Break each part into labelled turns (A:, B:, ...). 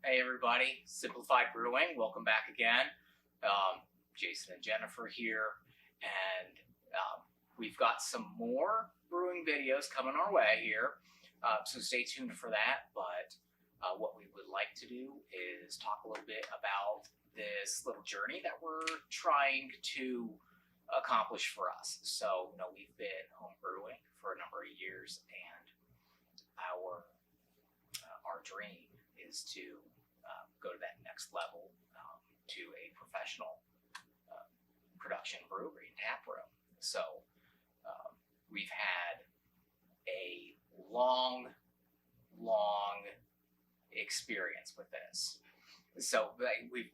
A: Hey everybody, Simplified Brewing, welcome back again. Jason and Jennifer here, and we've got some more brewing videos coming our way here, so stay tuned for that. But what we would like to do is talk a little bit about this little journey that we're trying to accomplish for us. So, we've been home brewing for a number of years, and our dream is to go to that next level, to a professional production brewery tap room. So we've had a long experience with this. So we've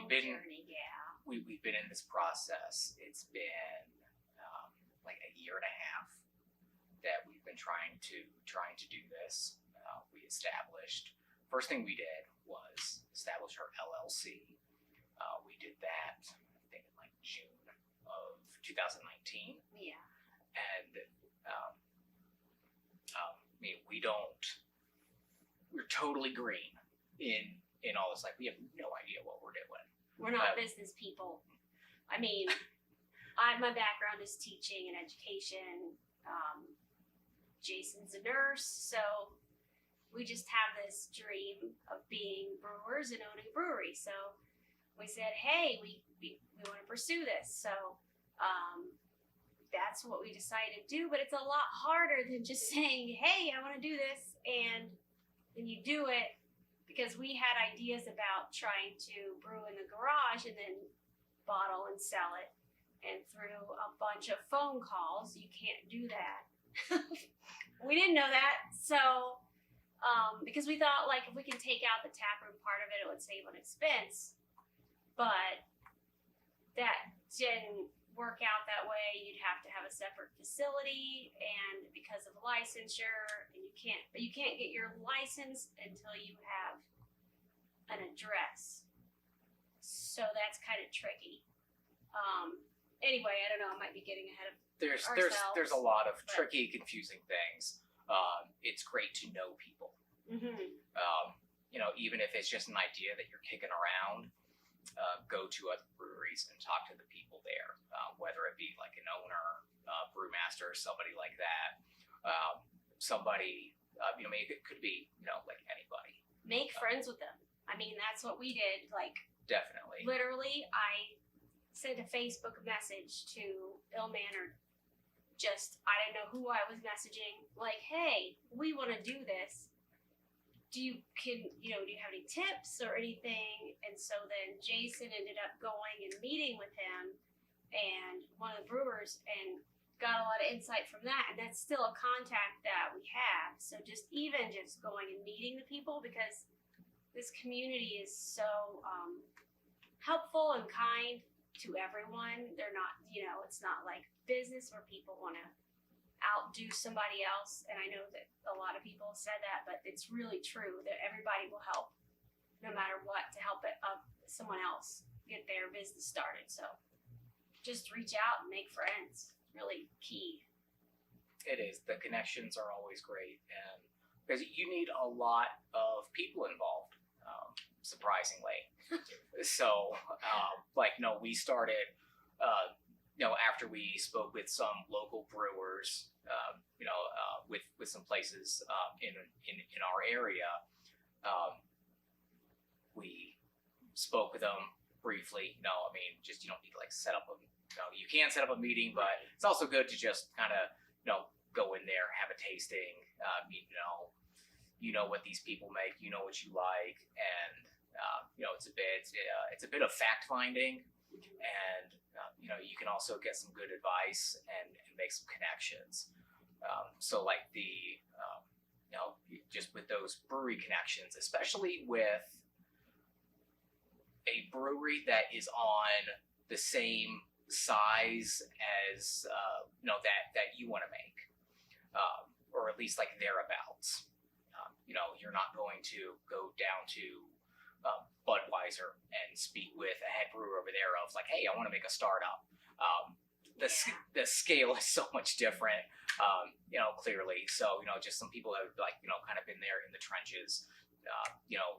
A: been
B: journey, yeah.
A: We've been in this process. It's been like a year and a half that we've been trying to do this. We established. First thing we did was establish our LLC. We did that, I think, in like June of 2019.
B: Yeah.
A: And we're totally green in all this. Like, we have no idea what we're doing.
B: We're not business people. I mean, my background is teaching and education. Jason's a nurse, so we just have this dream of being brewers and owning a brewery. So we said, hey, we want to pursue this. So that's what we decided to do. But it's a lot harder than just saying, hey, I want to do this. And then you do it, because we had ideas about trying to brew in the garage and then bottle and sell it. And through a bunch of phone calls, you can't do that. We didn't know that. So because we thought, like, if we can take out the taproom part of it, it would save on expense. But that didn't work out that way. You'd have to have a separate facility, and because of licensure, and you can't get your license until you have an address. So that's kind of tricky. Anyway, I don't know. I might be getting ahead of ourselves.
A: There's a lot of tricky, confusing things. It's great to know people.
B: Mm-hmm.
A: Even if it's just an idea that you're kicking around, go to other breweries and talk to the people there, whether it be like an owner, brewmaster, somebody like that. It could be, like anybody.
B: Make friends with them. I mean, that's what we did. Like,
A: definitely.
B: Literally, I sent a Facebook message to ill-mannered. I didn't know who I was messaging. Like, hey, we want to do this. Do you have any tips or anything? And so then Jason ended up going and meeting with him and one of the brewers, and got a lot of insight from that. And that's still a contact that we have. So just going and meeting the people, because this community is so helpful and kind to everyone. They're not, it's not like business where people want to outdo somebody else. And I know that a lot of people have said that, but it's really true that everybody will help no matter what to help someone else get their business started. So just reach out and make friends. Really key.
A: It is. The connections are always great, and because you need a lot of people involved, surprisingly. So, we started, after we spoke with some local brewers, with some places in our area, we spoke with them briefly. You don't need to set up you can set up a meeting, but it's also good to just kind of, go in there, have a tasting, what these people make, what you like, and it's a bit of fact finding, and you can also get some good advice and make some connections. Just with those brewery connections, especially with a brewery that is on the same size as that you want to make, or at least thereabouts. You're not going to go down to Budweiser and speak with a head brewer over there of hey, I want to make a startup. The scale is so much different, clearly. So just some people that have kind of been there in the trenches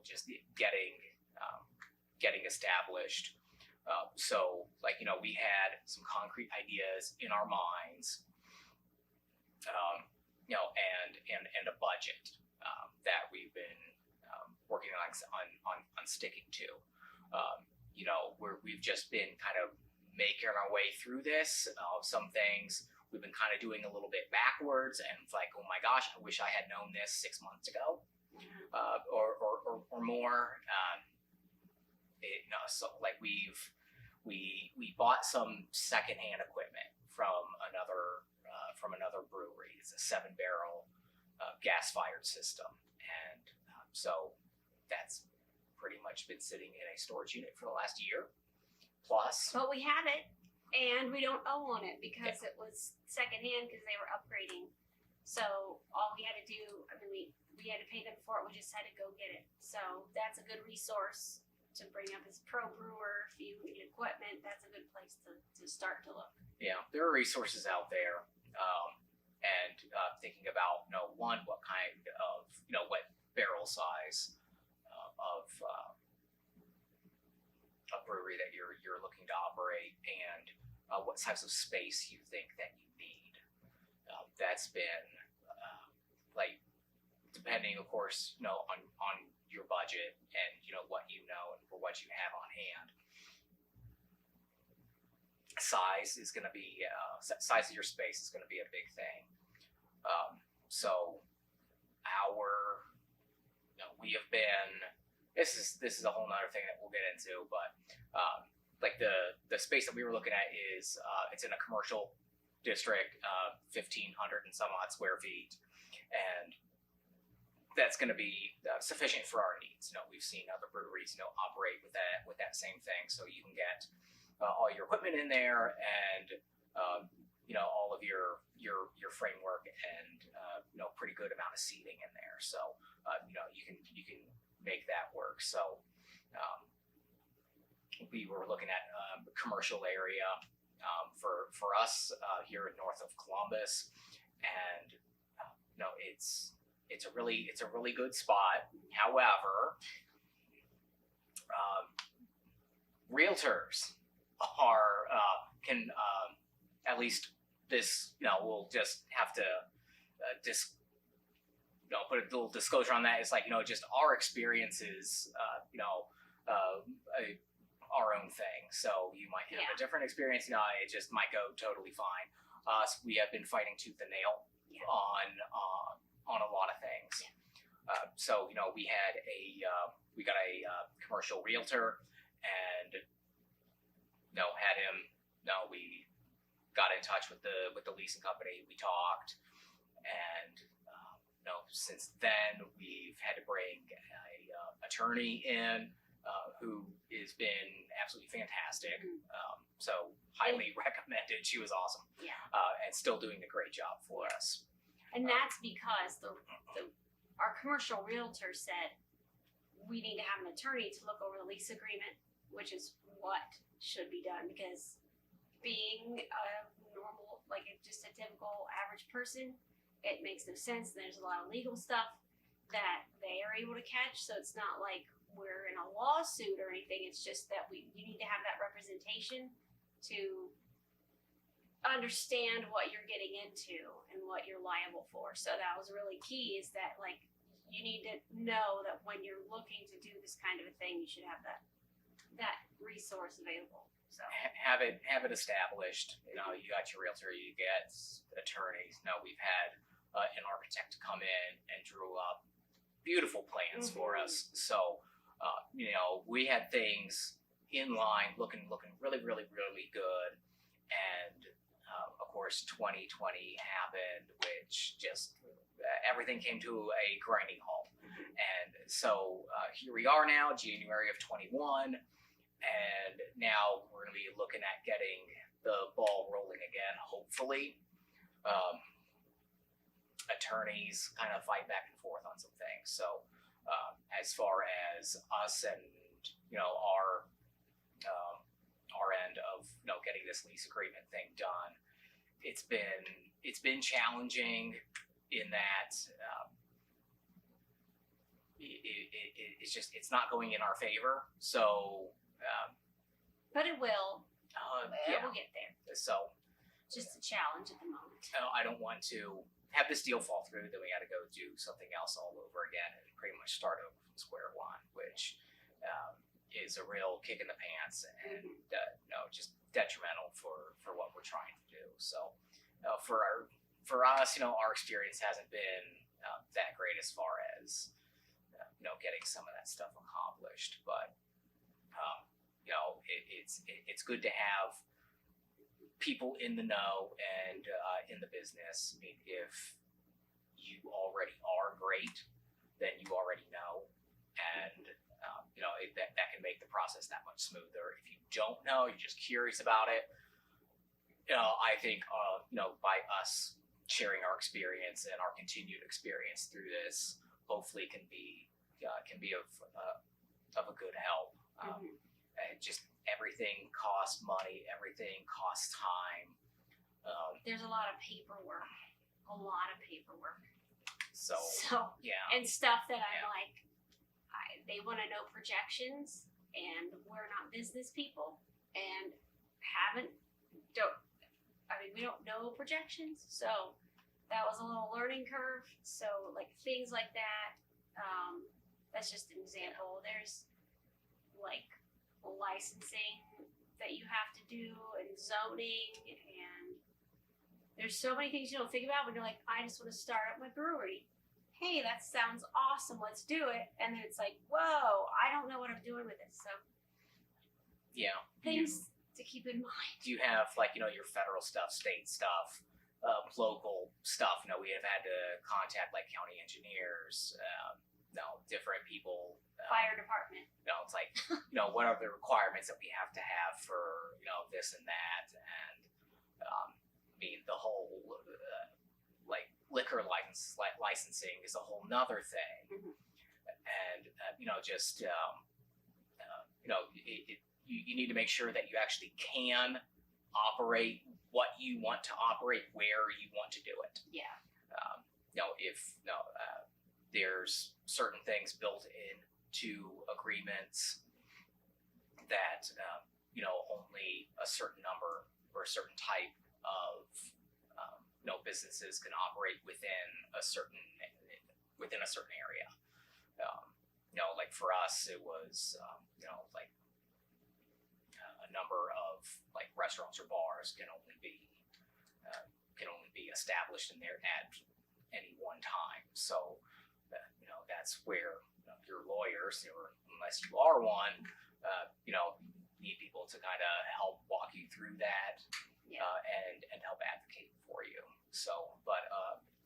A: just getting established. So, we had some concrete ideas in our minds, and a budget that we've been working on sticking to. We've just been kind of making our way through this. Some things we've been kind of doing a little bit backwards, and it's like, oh my gosh, I wish I had known this 6 months ago, or more. So we bought some secondhand equipment from another brewery. It's a 7-barrel gas-fired system, and so that's pretty much been sitting in a storage unit for the last year plus.
B: But we have it, and we don't owe on it because it was secondhand because they were upgrading. So all we had to do, we had to pay them for it. We just had to go get it. So that's a good resource to bring up as pro brewer. If you need equipment, that's a good place to start to look.
A: Yeah, there are resources out there, and thinking about what kind of what barrel size of a brewery that you're looking to operate, and what types of space you think that you need. That's been depending, of course, on your budget and what and for what you have on hand. Size is going to be size of your space is going to be a big thing. So we have been. This is a whole nother thing that we'll get into, but the space that we were looking at is it's in a commercial district, 1,500 and some odd square feet, and that's going to be sufficient for our needs. We've seen other breweries operate with that same thing, so you can get all your equipment in there and all of your framework and pretty good amount of seating in there. So you can make that work. So we were looking at a commercial area for us here north of Columbus, and it's a really good spot. However, realtors can at least this we'll just have to put a little disclosure on that. It's just our experiences, our own thing. So you might have a different experience. It just might go totally fine. We have been fighting tooth and nail on a lot of things. So we got a commercial realtor, and had him. We got in touch with the leasing company. We talked, and since then we've had to bring a attorney in who has been absolutely fantastic. So highly recommended. She was awesome.
B: Yeah.
A: And still doing a great job for us.
B: And that's because our commercial realtor said we need to have an attorney to look over the lease agreement, which is what should be done, because being a normal, just a typical average person, it makes no sense. There's a lot of legal stuff that they are able to catch, so it's not like we're in a lawsuit or anything. It's just that you need to have that representation to understand what you're getting into and what you're liable for. So that was really key, is that you need to know that when you're looking to do this kind of a thing, you should have that resource available. So
A: have it established. You got your realtor, you get attorneys. We've had an architect come in and drew up beautiful plans for us. So we had things in line, looking really, really, really good. And of course, 2020 happened, which just everything came to a grinding halt. And so here we are now, January of 21, and now we're going to be looking at getting the ball rolling again, hopefully. Attorneys kind of fight back and forth on some things. So as far as us and our end of getting this lease agreement thing done, it's been challenging in that it's not going in our favor. So,
B: But it will.
A: yeah.
B: We'll get there.
A: So,
B: Just a challenge at the moment.
A: I don't want to have this deal fall through. Then we got to go do something else all over again and pretty much start over from square one, which is a real kick in the pants and just detrimental for what we're trying to do. So, for us, our experience hasn't been that great as far as getting some of that stuff accomplished. But it's good to have people in the know and in the business. I mean, if you already are great, then you already know, and that can make the process that much smoother. If you don't know, you're just curious about it. I think by us sharing our experience and our continued experience through this, hopefully can be of a good help. And just everything costs money. Everything costs time.
B: There's a lot of paperwork.
A: So yeah,
B: and stuff that I'm like, they want to know projections, and we're not business people, and we don't know projections, so that was a little learning curve. So like things like that, that's just an example. There's like licensing that you have to do, and zoning, and there's so many things you don't think about when you're like, I just want to start up my brewery. Hey, that sounds awesome, let's do it. And then it's like, whoa, I don't know what I'm doing with it. So
A: yeah,
B: things to keep in mind.
A: Do you have your federal stuff, state stuff, local stuff? We have had to contact like county engineers, different people.
B: Fire department.
A: It's like, what are the requirements that we have to have for this and that, and the whole liquor licensing is a whole nother thing. And you need to make sure that you actually can operate what you want to operate where you want to do it.
B: Yeah.
A: There's certain things built into agreements that only a certain number or a certain type of businesses can operate within a certain area. Like for us, it was a number of like restaurants or bars can only be established in there at any one time. So that's where your lawyers, or unless you are one, need people to kind of help walk you through that. And help advocate for you. So, but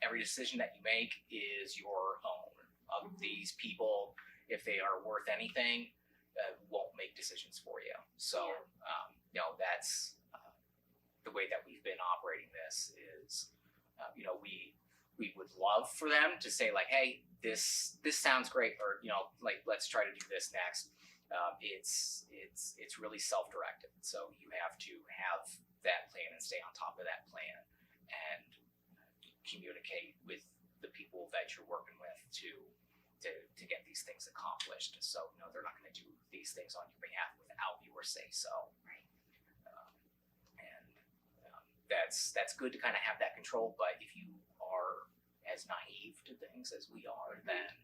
A: every decision that you make is your own. These people, if they are worth anything, won't make decisions for you. So, that's the way that we've been operating this. Is we would love for them to say like, hey, this sounds great, or let's try to do this next. It's really self-directed. So you have to have that plan and stay on top of that plan and communicate with the people that you're working with to get these things accomplished. So they're not going to do these things on your behalf without your say so.
B: Right.
A: That's good to kind of have that control. But if you are as naive to things as we are, then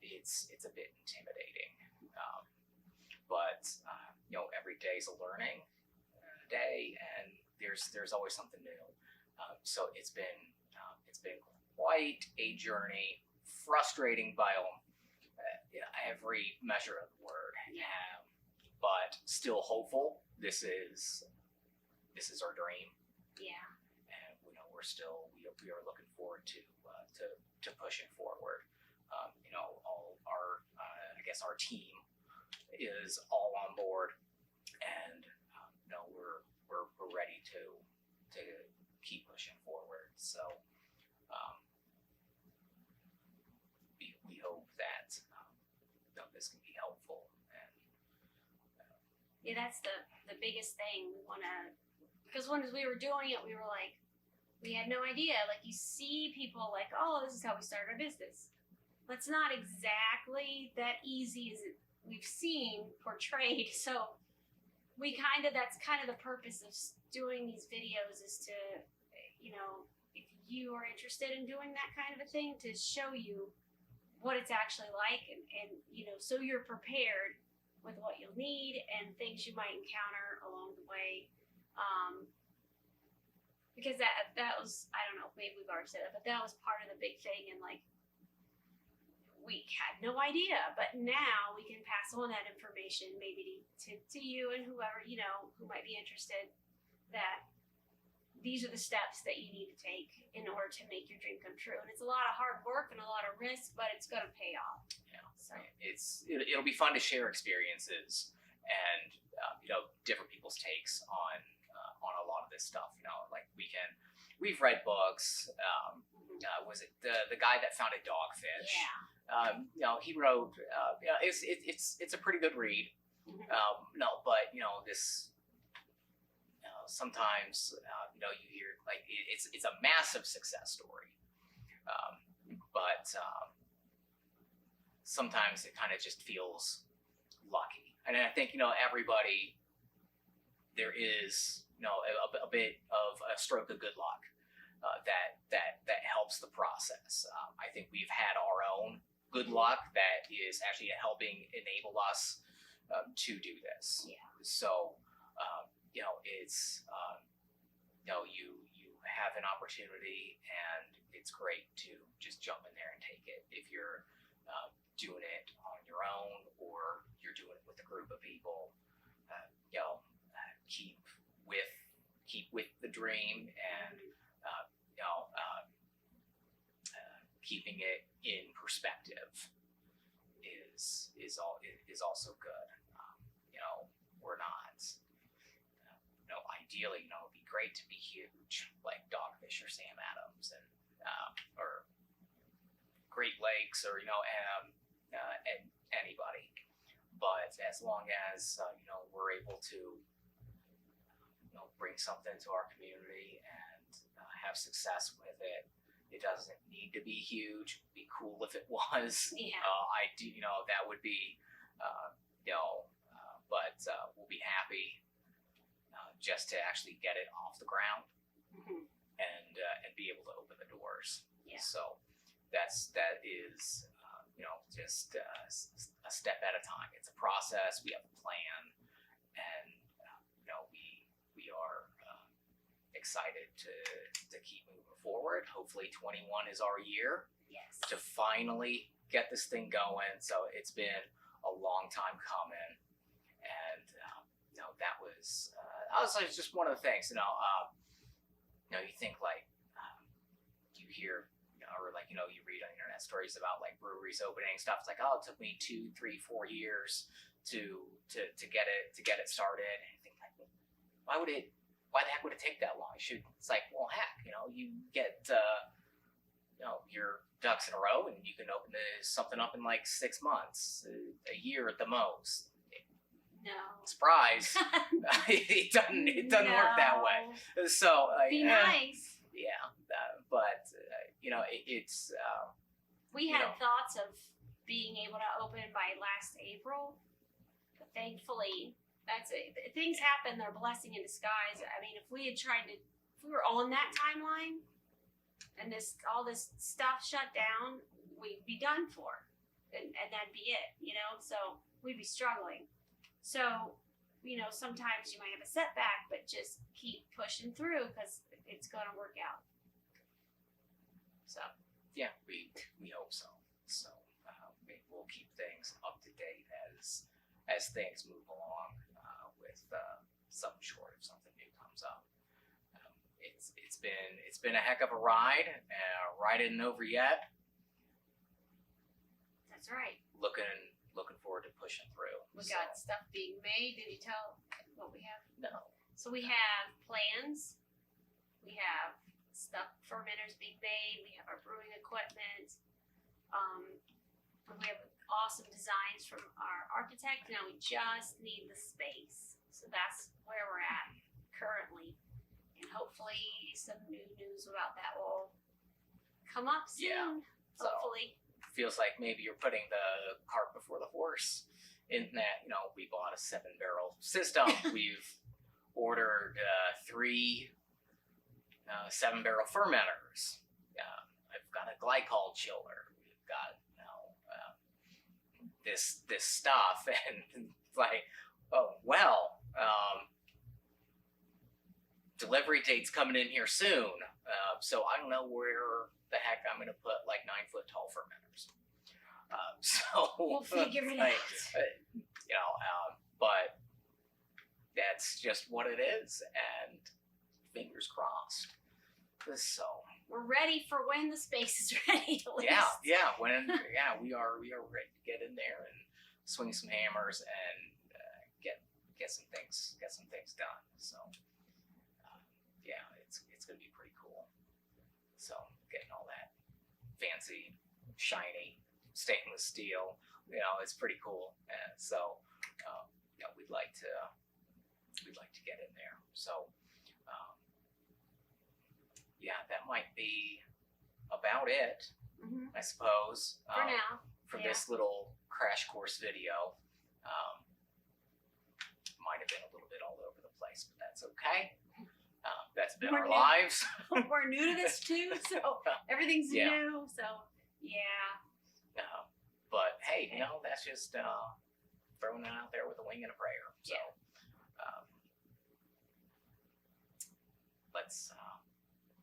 A: it's a bit intimidating. But every day is a learning day, and there's always something new. So it's been quite a journey, frustrating by every measure of the word. But still hopeful. This is our dream.
B: Yeah.
A: And we are looking forward to pushing forward. All our our team is all on board, and we're ready to keep pushing forward. So we hope that this can be helpful. And
B: that's the biggest thing. We want to, because when we were doing it, we were like, we had no idea. Like, you see people like, oh, this is how we started our business. That's not exactly that easy as we've seen portrayed. So that's kind of the purpose of doing these videos, is to, if you are interested in doing that kind of a thing, to show you what it's actually like, and so you're prepared with what you'll need and things you might encounter along the way. Because that was, I don't know, maybe we've already said it, but that was part of the big thing, and like, we had no idea, but now we can pass on that information maybe to you and whoever, who might be interested, that these are the steps that you need to take in order to make your dream come true. And it's a lot of hard work and a lot of risk, but it's going to pay off.
A: Yeah.
B: So
A: It'll be fun to share experiences and different people's takes on a lot of this stuff. Like we've read books. Was it the guy that founded Dogfish?
B: Yeah.
A: He wrote. It's a pretty good read.
B: Mm-hmm.
A: But this. Sometimes you hear like it's a massive success story, but sometimes it kind of just feels lucky. And I think everybody, there is a bit of a stroke of good luck that helps the process. I think we've had our own good luck that is actually helping enable us to do this.
B: Yeah.
A: So. It's you have an opportunity, and it's great to just jump in there and take it. If you're doing it on your own, or you're doing it with a group of people, keep with the dream, and keeping it in perspective is also good. We're not. Ideally, it'd be great to be huge, like Dogfish or Sam Adams, and or Great Lakes, or anybody. But as long as we're able to bring something to our community and have success with it, it doesn't need to be huge. It'd be cool if it was.
B: Yeah.
A: I do. That would be. But we'll be happy. Just to actually get it off the ground,
B: mm-hmm.
A: and be able to open the doors.
B: Yeah.
A: So that is just a step at a time. It's a process. We have a plan, and we are excited to keep moving forward. Hopefully, 21 is our year.
B: Yes.
A: To finally get this thing going. So it's been a long time coming, and that was. Also, it's just one of the things, you think like, you hear, or like, you read on internet stories about like breweries opening stuff. It's like, oh, it took me 2, 3, 4 years to get it started. And I think like, why the heck would it take that long? It's like, well, heck, you get, your ducks in a row, and you can open something up in like 6 months, a year at the most.
B: No.
A: Surprise! It doesn't work that way. So
B: be nice.
A: Yeah, but it's.
B: We had thoughts of being able to open by last April, but thankfully, that's it. Things happen; they're a blessing in disguise. I mean, if we were on that timeline, and all this stuff shut down, we'd be done for, and that'd be it. So we'd be struggling. So, sometimes you might have a setback, but just keep pushing through, because it's going to work out. So.
A: Yeah, we hope so. So we'll keep things up to date as things move along, with some short if something new comes up. It's been a heck of a ride. Ride isn't over yet.
B: That's right.
A: Looking forward to pushing through.
B: We got stuff being made. Did you tell what we have?
A: No.
B: So we have plans. We have stuff, fermenters being made. We have our brewing equipment. We have awesome designs from our architect. Now we just need the space. So that's where we're at currently. And hopefully some new news about that will come up soon.
A: Yeah. So.
B: Hopefully.
A: Feels like maybe you're putting the cart before course, in that, we bought a 7-barrel system. We've ordered 3 7-barrel fermenters. I've got a glycol chiller. We've got this stuff, and like, oh well, delivery date's coming in here soon. So I don't know where the heck I'm going to put like 9-foot tall fermenters. So
B: We'll figure it
A: like,
B: out.
A: But that's just what it is, and fingers crossed. So
B: We're ready for when the space is ready. At least.
A: We are ready to get in there and swing some hammers and get some things done. So it's gonna be pretty cool. So getting all that fancy, shiny stainless steel, it's pretty cool. And so we'd like to get in there. So that might be about it, I suppose.
B: For now.
A: For this little crash course video. Might have been a little bit all over the place, but that's okay. That's been our lives.
B: We're new to this too, so everything's new. So
A: but hey, that's just throwing it out there with a wing and a prayer. So let's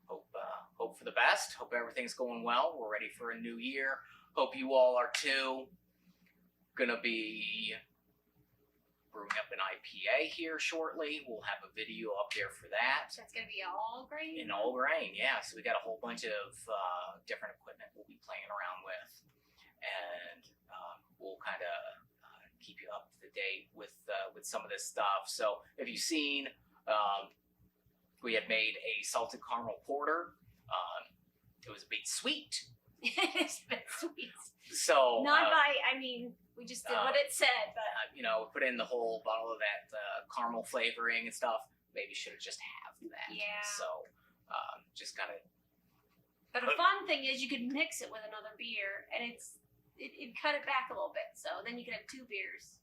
A: hope for the best. Hope everything's going well. We're ready for a new year. Hope you all are too. Gonna be brewing up an IPA here shortly. We'll have a video up there for that.
B: That's gonna be all grain.
A: In all grain, yeah. So we got a whole bunch of different equipment we'll be playing around with, and we'll kind of keep you up to date with some of this stuff. So if you've seen, we had made a salted caramel porter. It was a bit sweet.
B: It's a bit sweet.
A: So
B: we just did what it said, but
A: we put in the whole bottle of that caramel flavoring and stuff. Maybe should have just have that.
B: Yeah.
A: So just kind of.
B: But the fun thing is you could mix it with another beer, and it cut it back a little bit. So then you could have 2 beers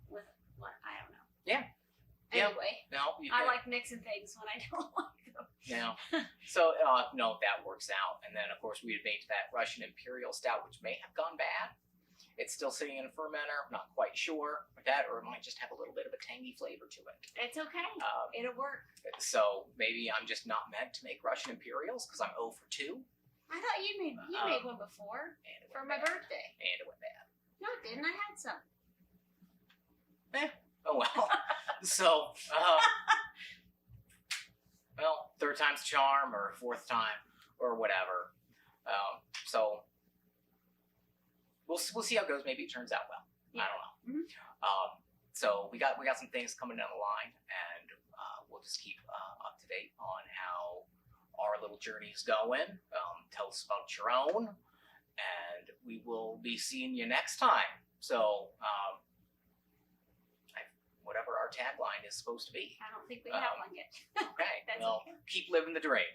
B: with what I don't know.
A: Yeah.
B: Anyway, I like mixing things when I don't like them.
A: So that works out. And then of course we had made that Russian Imperial Stout, which may have gone bad. It's still sitting in a fermenter. I'm not quite sure with that, or it might just have a little bit of a tangy flavor to it.
B: It's okay. It'll work.
A: So maybe I'm just not meant to make Russian Imperials because I'm 0 for 2.
B: I thought you made one before for my birthday.
A: And it went bad.
B: No, it didn't. I had some.
A: Oh well. So, third time's a charm, or 4th time, or whatever. So we'll see how it goes. Maybe it turns out well. I don't know. So we got some things coming down the line, and we'll just keep up to date on how our little journey is going. Tell us about your own, and we will be seeing you next time. So. Whatever our tagline is supposed to be.
B: I don't think we have one yet.
A: Okay,
B: That's
A: well,
B: okay.
A: keep living the dream.